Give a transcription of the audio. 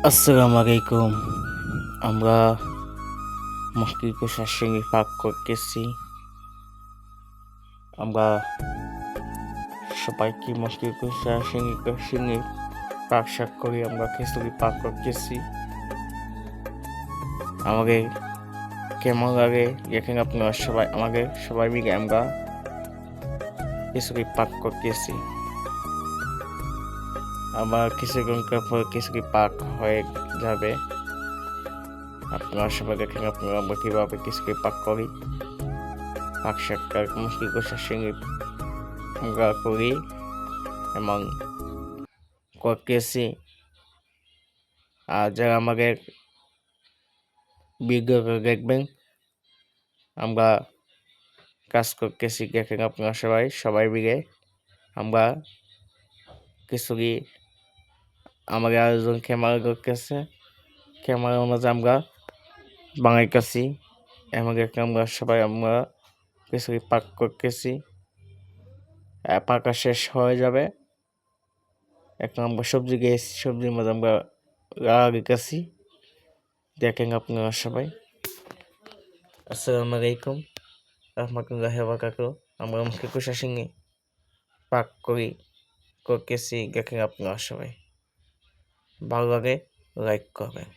আসসালামু আলাইকুম। আমরা মুশকিল কুশার সঙ্গে পাক করতেছি। আমরা সবাইকে মুশকিল কুশার সঙ্গে পাক শাক করি। আমরা খিচুড়ি পাক করতেছি। আমাদের কেমন লাগে এখানে আপনারা সবাই মিলে আমরা খিচুড়ি পাক করতেছি। আবার কিছুক্ষণ পর খিচুড়ি পাক হয়ে যাবে। আপনারা সবাই দেখেন আমরা কীভাবে খিচুড়ি পাক করি। পাক শাক মুশকিল কুশার সঙ্গে আমরা করি এবং করতেছি। আর যারা আমাদের ভিডিও দেখবেন আমরা কাজ করতেছি দেখেন আপনারা সবাই মিলে আমরা খিচুড়ি আমাদের আরেকজন ক্যামেরা করতেছে, ক্যামেরার মাঝে আমরা বানাইতেছি আমাদের আমরা খিচুড়ি পাক করতেছি। পাকা শেষ হয়ে যাবে। এখন আমরা সবজির মাঝে আমরা লাগাইতেছি দেখেন আপনারা সবাই। আসসালামু আলাইকুম রহমতুল্লাহি ওয়া বারাকাতুহু। আমরা মুশকিল কুশার সঙ্গে পাক করতেছি দেখেন আপনারা সবাই। ভালো লাগে লাইক করবেন।